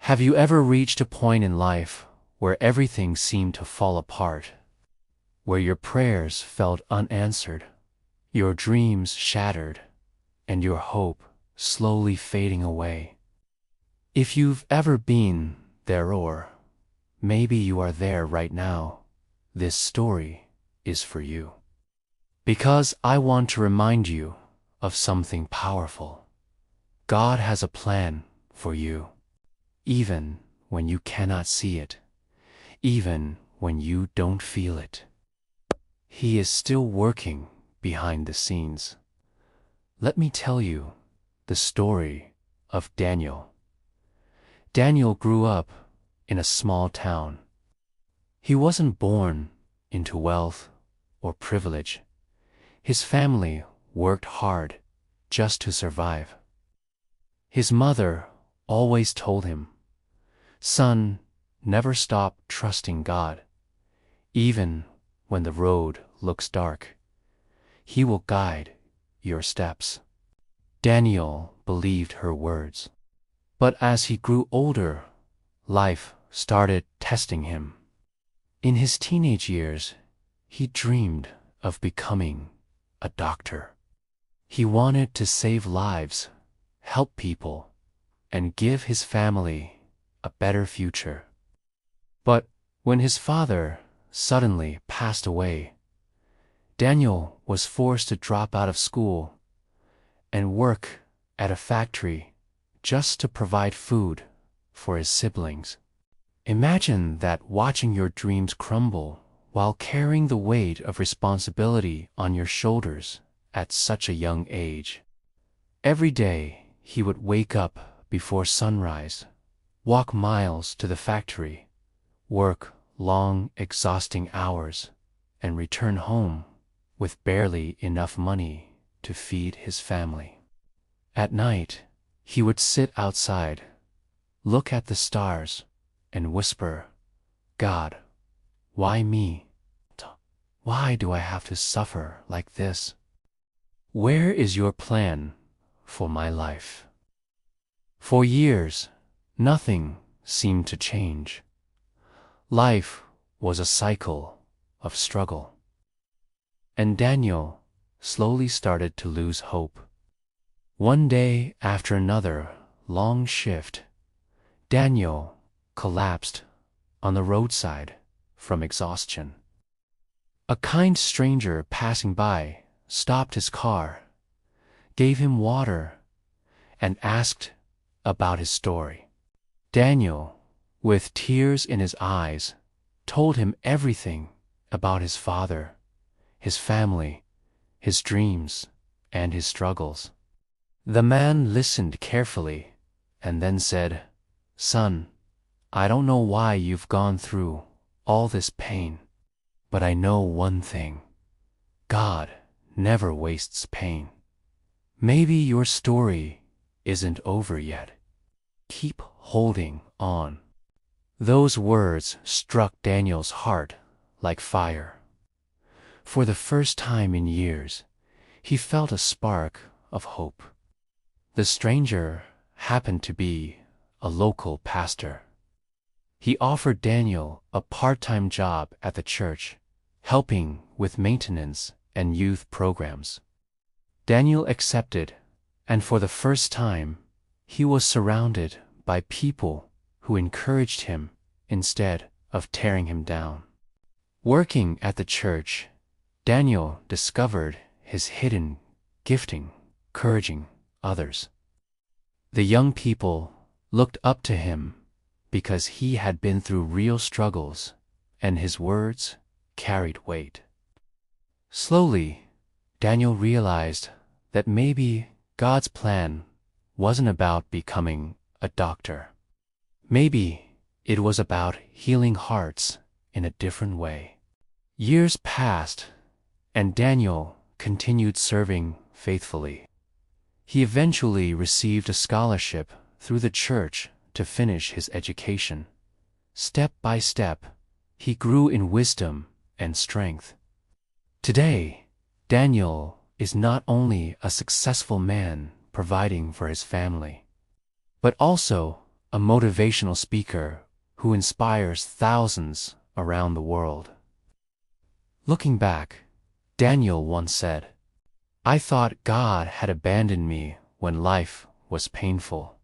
Have you ever reached a point in life where everything seemed to fall apart? Where your prayers felt unanswered, your dreams shattered, and your hope slowly fading away? If you've ever been there, or maybe you are there right now, this story is for you. Because I want to remind you of something powerful. God has a plan for you, even when you cannot see it, even when you don't feel it. He is still working behind the scenes. Let me tell you the story of Daniel. Daniel grew up in a small town. He wasn't born into wealth or privilege. His family worked hard just to survive. His mother always told him, "Son, never stop trusting God. Even when the road looks dark, He will guide your steps." Daniel believed her words. But as he grew older, life started testing him. In his teenage years, he dreamed of becoming a doctor. He wanted to save lives, help people, and give his family a better future. But when his father suddenly passed away, Daniel was forced to drop out of school and work at a factory just to provide food for his siblings. Imagine that, watching your dreams crumble while carrying the weight of responsibility on your shoulders at such a young age. Every day he would wake up before sunrise, walk miles to the factory, work long, exhausting hours, and return home with barely enough money to feed his family. At night, he would sit outside, look at the stars, and whisper, "God, why me? Why do I have to suffer like this? Where is your plan for my life?" For years, nothing seemed to change. Life was a cycle of struggle. And Daniel slowly started to lose hope. One day after another long shift, Daniel collapsed on the roadside from exhaustion. A kind stranger passing by stopped his car, gave him water, and asked about his story. Daniel, with tears in his eyes, told him everything about his father, his family, his dreams, and his struggles. The man listened carefully and then said, "Son, I don't know why you've gone through all this pain, but I know one thing. God never wastes pain. Maybe your story isn't over yet. Keep holding on." Those words struck Daniel's heart like fire. For the first time in years, he felt a spark of hope. The stranger happened to be a local pastor. He offered Daniel a part-time job at the church, helping with maintenance and youth programs. Daniel accepted, and for the first time, he was surrounded by people who encouraged him instead of tearing him down. Working at the church, Daniel discovered his hidden gifting, encouraging others. The young people looked up to him because he had been through real struggles, and his words carried weight. Slowly, Daniel realized that maybe God's plan wasn't about becoming a doctor. Maybe it was about healing hearts in a different way. Years passed, and Daniel continued serving faithfully. He eventually received a scholarship through the church to finish his education. Step by step, he grew in wisdom and strength. Today, Daniel is not only a successful man providing for his family, but also a motivational speaker who inspires thousands around the world. Looking back, Daniel once said, "I thought God had abandoned me when life was painful.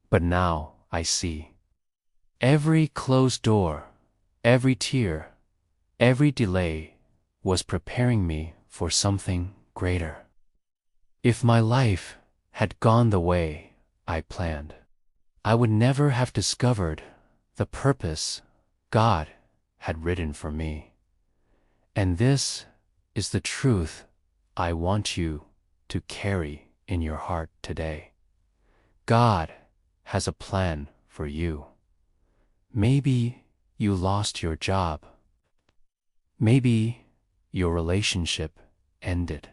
But now I see. Every closed door, every tear, every delay was preparing me for something greater. If my life had gone the way I planned, I would never have discovered the purpose God had written for me. And this is the truth I want you to carry in your heart today. God has a plan for you. Maybe you lost your job. Maybe your relationship ended.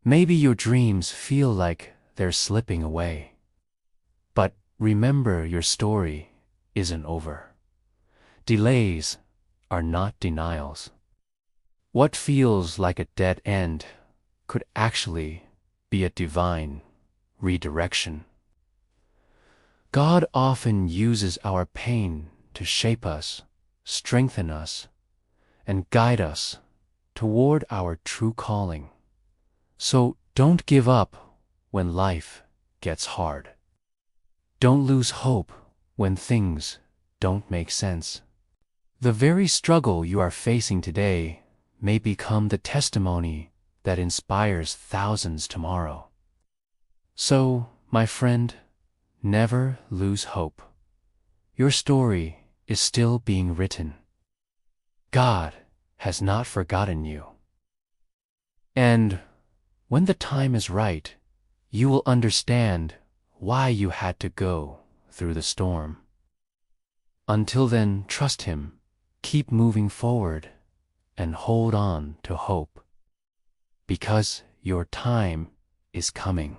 Maybe your dreams feel like they're slipping away. But remember, your story isn't over. Delays are not denials. What feels like a dead end could actually be a divine redirection. God often uses our pain to shape us, strengthen us, and guide us toward our true calling. So don't give up when life gets hard. Don't lose hope when things don't make sense. The very struggle you are facing today may become the testimony that inspires thousands tomorrow. So, my friend, never lose hope. Your story is still being written. God has not forgotten you. And when the time is right, you will understand why you had to go through the storm. Until then, trust Him, keep moving forward, and hold on to hope. Because your time is coming.